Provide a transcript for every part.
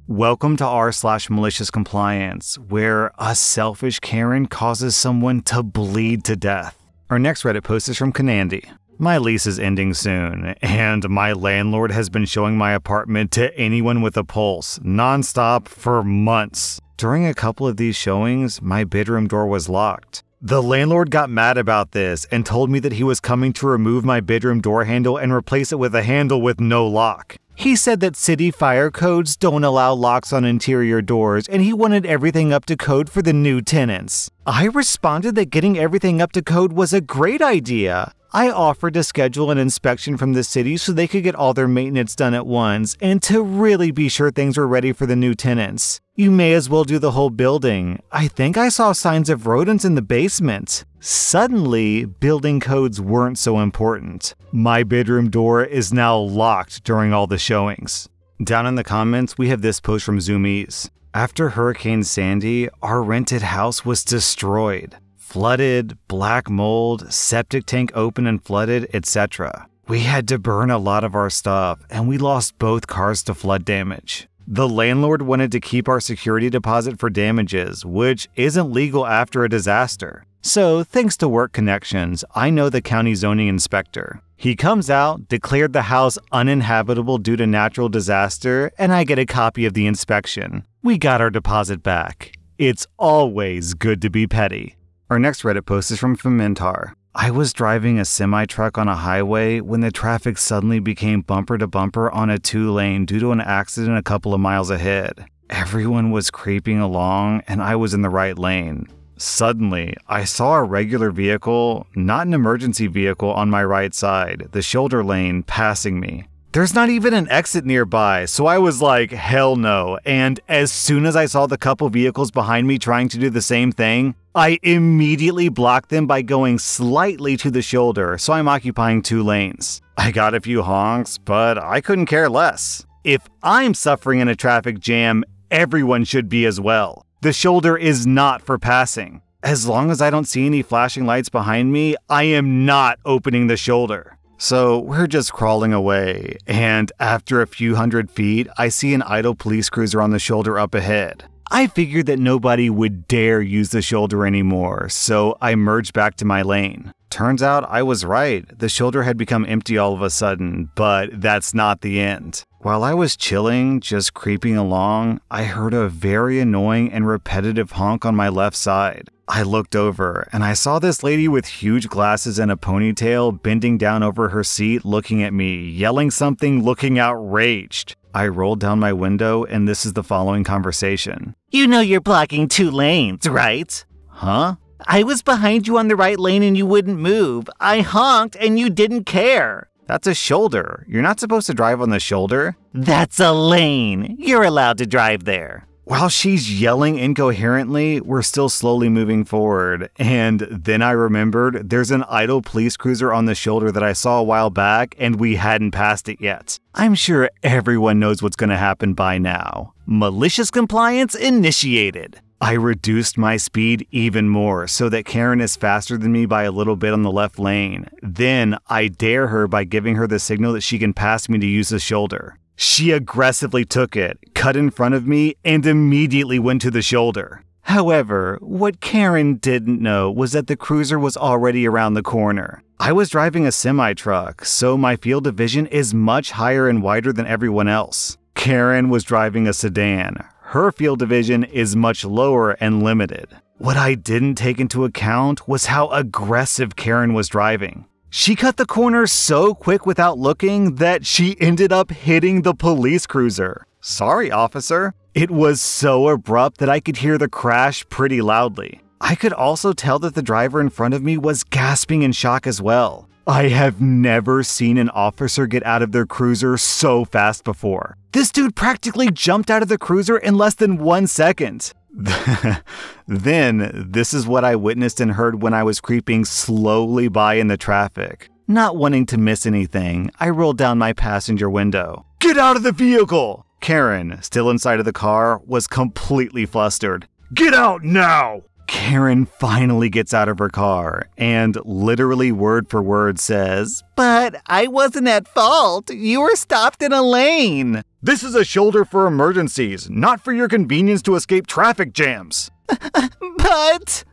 Welcome to r/Maliciouscompliance, where a selfish Karen causes someone to bleed to death. Our next Reddit post is from Kanandi. My lease is ending soon, and my landlord has been showing my apartment to anyone with a pulse, nonstop for months. During a couple of these showings, my bedroom door was locked. The landlord got mad about this and told me that he was coming to remove my bedroom door handle and replace it with a handle with no lock. He said that city fire codes don't allow locks on interior doors, and he wanted everything up to code for the new tenants. I responded that getting everything up to code was a great idea. I offered to schedule an inspection from the city so they could get all their maintenance done at once, and to really be sure things were ready for the new tenants. You may as well do the whole building. I think I saw signs of rodents in the basement. Suddenly, building codes weren't so important. My bedroom door is now locked during all the showings. Down in the comments, we have this post from Zoomies. After Hurricane Sandy, our rented house was destroyed. Flooded, black mold, septic tank open and flooded, etc. We had to burn a lot of our stuff, and we lost both cars to flood damage. The landlord wanted to keep our security deposit for damages, which isn't legal after a disaster. So, thanks to work connections, I know the county zoning inspector. He comes out, declared the house uninhabitable due to natural disaster, and I get a copy of the inspection. We got our deposit back. It's always good to be petty. Our next Reddit post is from Femintar. I was driving a semi-truck on a highway when the traffic suddenly became bumper to bumper on a 2-lane due to an accident a couple of miles ahead. Everyone was creeping along and I was in the right lane. Suddenly, I saw a regular vehicle, not an emergency vehicle, on my right side, the shoulder lane, passing me. There's not even an exit nearby, so I was like, hell no. And as soon as I saw the couple vehicles behind me trying to do the same thing, I immediately blocked them by going slightly to the shoulder, so I'm occupying 2 lanes. I got a few honks, but I couldn't care less. If I'm suffering in a traffic jam, everyone should be as well. The shoulder is not for passing. As long as I don't see any flashing lights behind me, I am not opening the shoulder. So we're just crawling away, and after a few hundred feet, I see an idle police cruiser on the shoulder up ahead. I figured that nobody would dare use the shoulder anymore, so I merged back to my lane. Turns out I was right. The shoulder had become empty all of a sudden, but that's not the end. While I was chilling, just creeping along, I heard a very annoying and repetitive honk on my left side. I looked over, and I saw this lady with huge glasses and a ponytail bending down over her seat looking at me, yelling something, looking outraged. I rolled down my window, and this is the following conversation. You know you're blocking 2 lanes, right? Huh? I was behind you on the right lane and you wouldn't move. I honked and you didn't care. That's a shoulder. You're not supposed to drive on the shoulder. That's a lane. You're allowed to drive there. While she's yelling incoherently, we're still slowly moving forward. And then I remembered there's an idle police cruiser on the shoulder that I saw a while back and we hadn't passed it yet. I'm sure everyone knows what's going to happen by now. Malicious compliance initiated. I reduced my speed even more so that Karen is faster than me by a little bit on the left lane. Then I dare her by giving her the signal that she can pass me to use the shoulder. She aggressively took it, cut in front of me, and immediately went to the shoulder. However, what Karen didn't know was that the cruiser was already around the corner. I was driving a semi-truck, so my field of vision is much higher and wider than everyone else. Karen was driving a sedan. Her field of vision is much lower and limited. What I didn't take into account was how aggressive Karen was driving. She cut the corner so quick without looking that she ended up hitting the police cruiser. Sorry, officer. It was so abrupt that I could hear the crash pretty loudly. I could also tell that the driver in front of me was gasping in shock as well. I have never seen an officer get out of their cruiser so fast before. This dude practically jumped out of the cruiser in less than 1 second. Then, this is what I witnessed and heard when I was creeping slowly by in the traffic. Not wanting to miss anything, I rolled down my passenger window. Get out of the vehicle! Karen, still inside of the car, was completely flustered. Get out now! Karen finally gets out of her car and literally word for word says, But I wasn't at fault. You were stopped in a lane. This is a shoulder for emergencies, not for your convenience to escape traffic jams. But...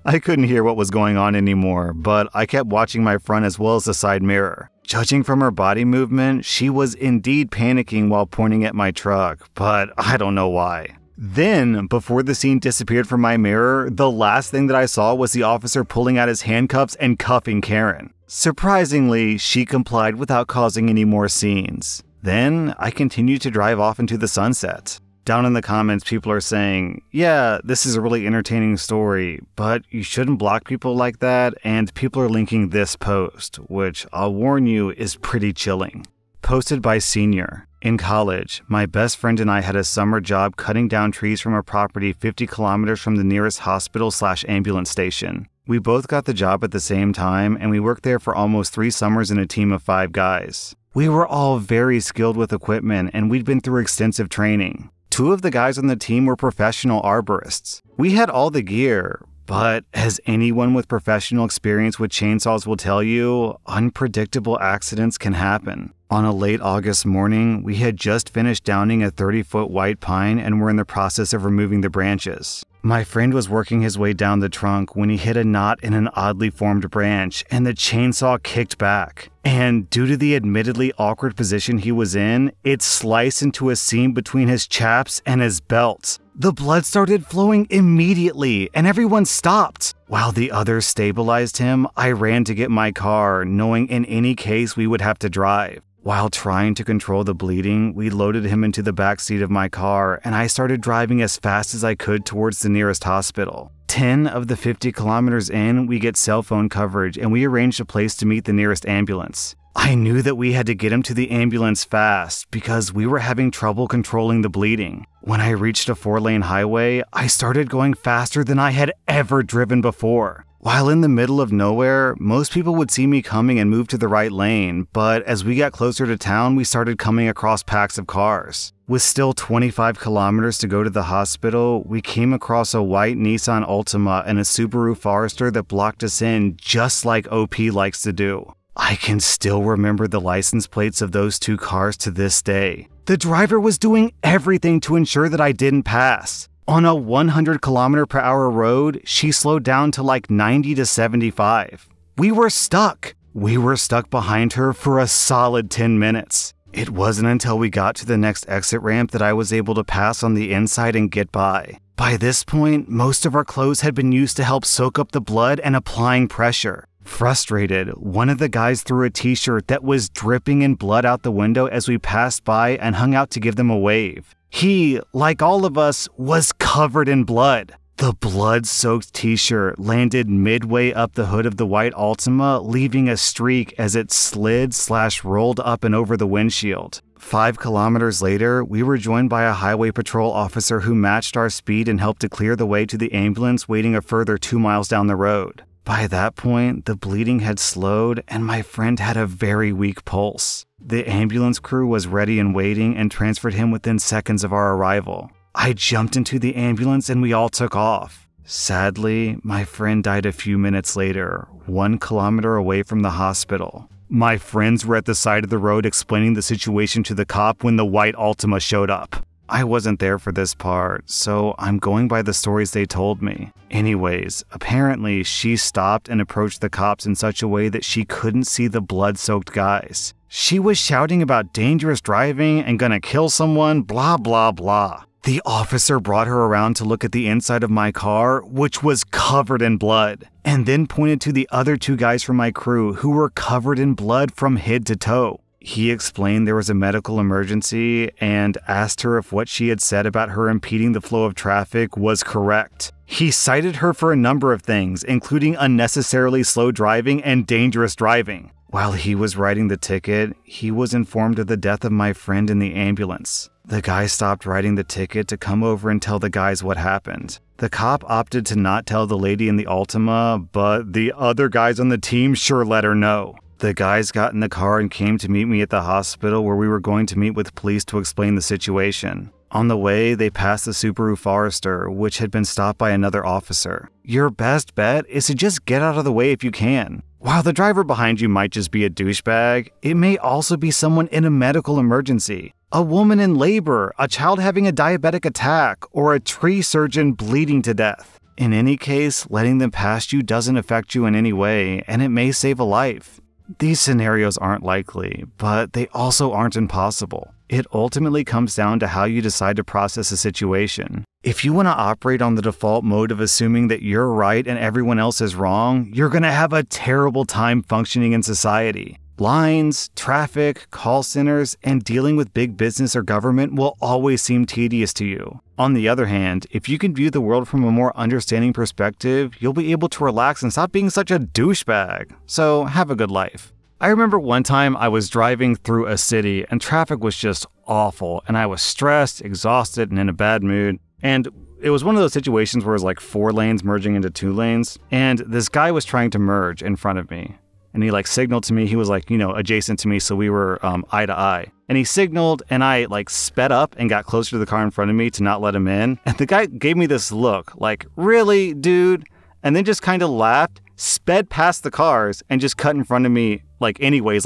I couldn't hear what was going on anymore, but I kept watching my front as well as the side mirror. Judging from her body movement, she was indeed panicking while pointing at my truck, but I don't know why. Then, before the scene disappeared from my mirror, the last thing that I saw was the officer pulling out his handcuffs and cuffing Karen. Surprisingly, she complied without causing any more scenes. Then, I continued to drive off into the sunset. Down in the comments, people are saying, yeah, this is a really entertaining story, but you shouldn't block people like that, and people are linking this post, which I'll warn you is pretty chilling. Posted by Senior. In college, my best friend and I had a summer job cutting down trees from a property 50 kilometers from the nearest hospital/ambulance station. We both got the job at the same time, and we worked there for almost 3 summers in a team of 5 guys. We were all very skilled with equipment, and we'd been through extensive training. 2 of the guys on the team were professional arborists. We had all the gear, but as anyone with professional experience with chainsaws will tell you, unpredictable accidents can happen. On a late August morning, we had just finished downing a 30-foot white pine and were in the process of removing the branches. My friend was working his way down the trunk when he hit a knot in an oddly formed branch, and the chainsaw kicked back. And due to the admittedly awkward position he was in, it sliced into a seam between his chaps and his belt. The blood started flowing immediately, and everyone stopped. While the others stabilized him, I ran to get my car, knowing in any case we would have to drive. While trying to control the bleeding, we loaded him into the back seat of my car, and I started driving as fast as I could towards the nearest hospital. 10 of the 50 kilometers in, we get cell phone coverage, and we arranged a place to meet the nearest ambulance. I knew that we had to get him to the ambulance fast because we were having trouble controlling the bleeding. When I reached a 4-lane highway, I started going faster than I had ever driven before. While in the middle of nowhere, most people would see me coming and move to the right lane, but as we got closer to town, we started coming across packs of cars. With still 25 kilometers to go to the hospital, we came across a white Nissan Altima and a Subaru Forester that blocked us in just like OP likes to do. I can still remember the license plates of those 2 cars to this day. The driver was doing everything to ensure that I didn't pass. On a 100-kilometer-per-hour road, she slowed down to like 90 to 75. We were stuck. We were stuck behind her for a solid 10 minutes. It wasn't until we got to the next exit ramp that I was able to pass on the inside and get by. By this point, most of our clothes had been used to help soak up the blood and applying pressure. Frustrated, one of the guys threw a t-shirt that was dripping in blood out the window as we passed by and hung out to give them a wave. He, like all of us, was covered in blood. The blood-soaked t-shirt landed midway up the hood of the white Altima, leaving a streak as it slid/rolled up and over the windshield. 5 kilometers later, we were joined by a highway patrol officer who matched our speed and helped to clear the way to the ambulance waiting a further 2 miles down the road. By that point, the bleeding had slowed and my friend had a very weak pulse. The ambulance crew was ready and waiting and transferred him within seconds of our arrival. I jumped into the ambulance and we all took off. Sadly, my friend died a few minutes later, 1 kilometer away from the hospital. My friends were at the side of the road explaining the situation to the cop when the white Altima showed up. I wasn't there for this part, so I'm going by the stories they told me. Anyways, apparently she stopped and approached the cops in such a way that she couldn't see the blood-soaked guys. She was shouting about dangerous driving and gonna kill someone, blah blah blah. The officer brought her around to look at the inside of my car, which was covered in blood, and then pointed to the other 2 guys from my crew who were covered in blood from head to toe. He explained there was a medical emergency and asked her if what she had said about her impeding the flow of traffic was correct. He cited her for a number of things, including unnecessarily slow driving and dangerous driving. While he was writing the ticket, he was informed of the death of my friend in the ambulance. The guy stopped writing the ticket to come over and tell the guys what happened. The cop opted to not tell the lady in the Altima, but the other guys on the team sure let her know. The guys got in the car and came to meet me at the hospital where we were going to meet with police to explain the situation. On the way, they passed the Subaru Forester, which had been stopped by another officer. Your best bet is to just get out of the way if you can. While the driver behind you might just be a douchebag, it may also be someone in a medical emergency. A woman in labor, a child having a diabetic attack, or a tree surgeon bleeding to death. In any case, letting them past you doesn't affect you in any way, and it may save a life. These scenarios aren't likely, but they also aren't impossible. It ultimately comes down to how you decide to process a situation. If you want to operate on the default mode of assuming that you're right and everyone else is wrong, you're going to have a terrible time functioning in society. Lines, traffic, call centers, and dealing with big business or government will always seem tedious to you. On the other hand, if you can view the world from a more understanding perspective, you'll be able to relax and stop being such a douchebag. So have a good life. I remember one time I was driving through a city and traffic was just awful, and I was stressed, exhausted, and in a bad mood. And it was one of those situations where it was like 4 lanes merging into 2 lanes, and this guy was trying to merge in front of me. And he signaled to me. He was adjacent to me, so we were eye to eye. And he signaled, and I sped up and got closer to the car in front of me to not let him in. And the guy gave me this look, really, dude? And then just kind of laughed, sped past the cars, and just cut in front of me,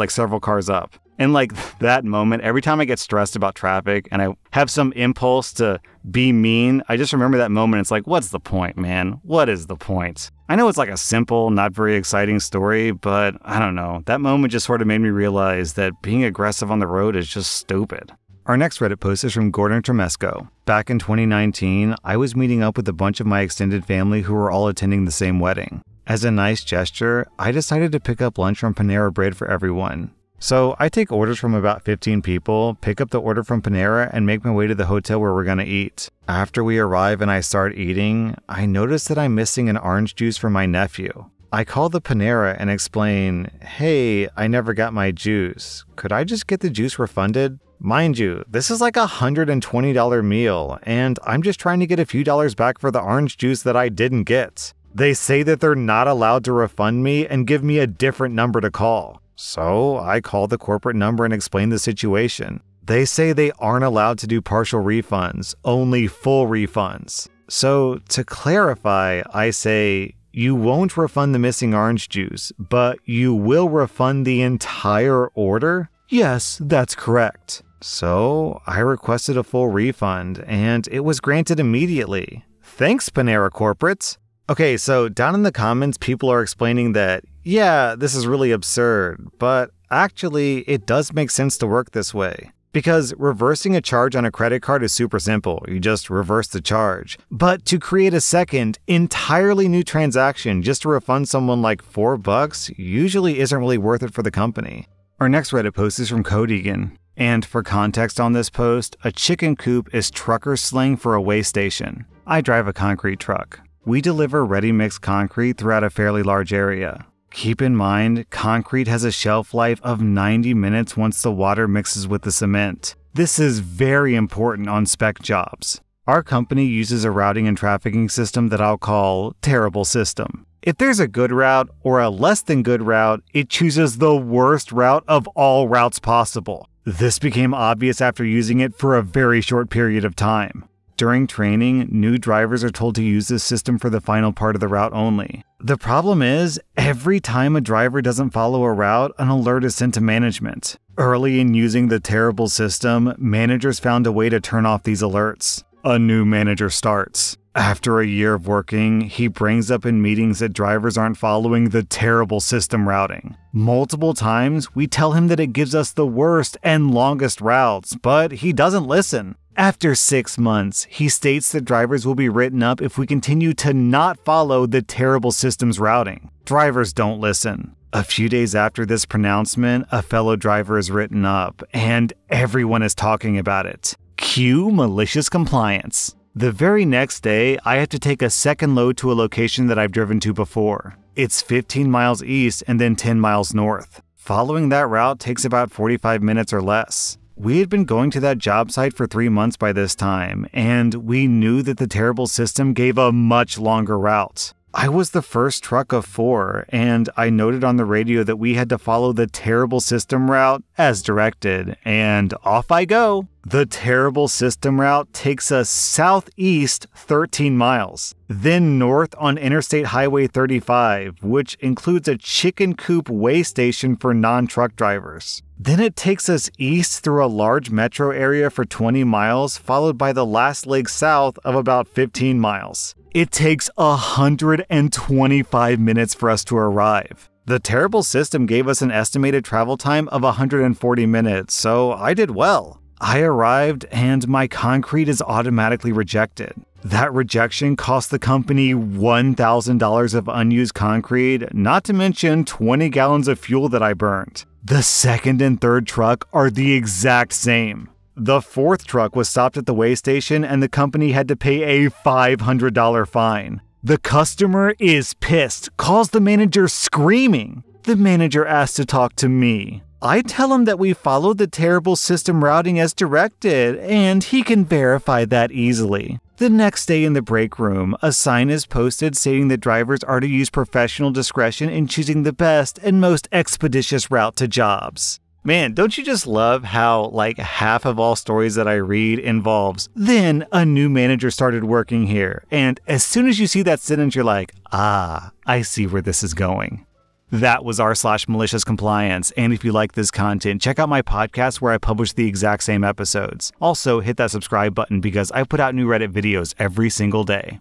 several cars up. And that moment, every time I get stressed about traffic and I have some impulse to be mean, I just remember that moment. It's what's the point, man? What is the point? I know it's a simple, not very exciting story, but I don't know. That moment just sort of made me realize that being aggressive on the road is just stupid. Our next Reddit post is from Gordon Tremesco. Back in 2019, I was meeting up with a bunch of my extended family who were all attending the same wedding. As a nice gesture, I decided to pick up lunch from Panera Bread for everyone. So I take orders from about 15 people, pick up the order from Panera, and make my way to the hotel where we're gonna eat. After we arrive and I start eating, I notice that I'm missing an orange juice for my nephew. I call the Panera and explain, "Hey, I never got my juice. Could I just get the juice refunded?" Mind you, this is a $120 meal, and I'm just trying to get a few dollars back for the orange juice that I didn't get. They say that they're not allowed to refund me and give me a different number to call. So I call the corporate number and explain the situation. They say they aren't allowed to do partial refunds, only full refunds. So to clarify, I say, you won't refund the missing orange juice, but you will refund the entire order? Yes, that's correct. So I requested a full refund, and it was granted immediately. Thanks, Panera Corporates. Okay, so down in the comments, people are explaining that, yeah, this is really absurd, but actually, it does make sense to work this way. Because reversing a charge on a credit card is super simple. You just reverse the charge. But to create a second, entirely new transaction just to refund someone $4 usually isn't really worth it for the company. Our next Reddit post is from Code Egan. And for context on this post, a chicken coop is trucker slang for a way station. I drive a concrete truck. We deliver ready-mixed concrete throughout a fairly large area. Keep in mind, concrete has a shelf life of 90 minutes once the water mixes with the cement. This is very important on spec jobs. Our company uses a routing and trafficking system that I'll call terrible system. If there's a good route or a less than good route, it chooses the worst route of all routes possible. This became obvious after using it for a very short period of time. During training, new drivers are told to use this system for the final part of the route only. The problem is, every time a driver doesn't follow a route, an alert is sent to management. Early in using the terrible system, managers found a way to turn off these alerts. A new manager starts. After a year of working, he brings up in meetings that drivers aren't following the terrible system routing. Multiple times, we tell him that it gives us the worst and longest routes, but he doesn't listen. After 6 months, he states that drivers will be written up if we continue to not follow the terrible system's routing. Drivers don't listen. A few days after this pronouncement, a fellow driver is written up, and everyone is talking about it. Cue malicious compliance. The very next day, I have to take a second load to a location that I've driven to before. It's 15 miles east and then 10 miles north. Following that route takes about 45 minutes or less. We had been going to that job site for 3 months by this time, and we knew that the terrible system gave a much longer route. I was the first truck of 4, and I noted on the radio that we had to follow the terrible system route as directed, and off I go. The terrible system route takes us southeast 13 miles, then north on Interstate Highway 35, which includes a chicken coop way station for non-truck drivers. Then it takes us east through a large metro area for 20 miles, followed by the last leg south of about 15 miles. It takes 125 minutes for us to arrive. The terrible system gave us an estimated travel time of 140 minutes, so I did well. I arrived and my concrete is automatically rejected. That rejection cost the company $1,000 of unused concrete, not to mention 20 gallons of fuel that I burned. The second and third truck are the exact same. The fourth truck was stopped at the weigh station and the company had to pay a $500 fine. The customer is pissed, calls the manager screaming. The manager asks to talk to me. I tell him that we followed the terrible system routing as directed, and he can verify that easily. The next day in the break room, a sign is posted stating that drivers are to use professional discretion in choosing the best and most expeditious route to jobs. Man, don't you just love how half of all stories that I read involves, then a new manager started working here, and as soon as you see that sentence, you're like, I see where this is going. That was r/malicious-compliance, and if you like this content, check out my podcast where I publish the exact same episodes. Also, hit that subscribe button because I put out new Reddit videos every single day.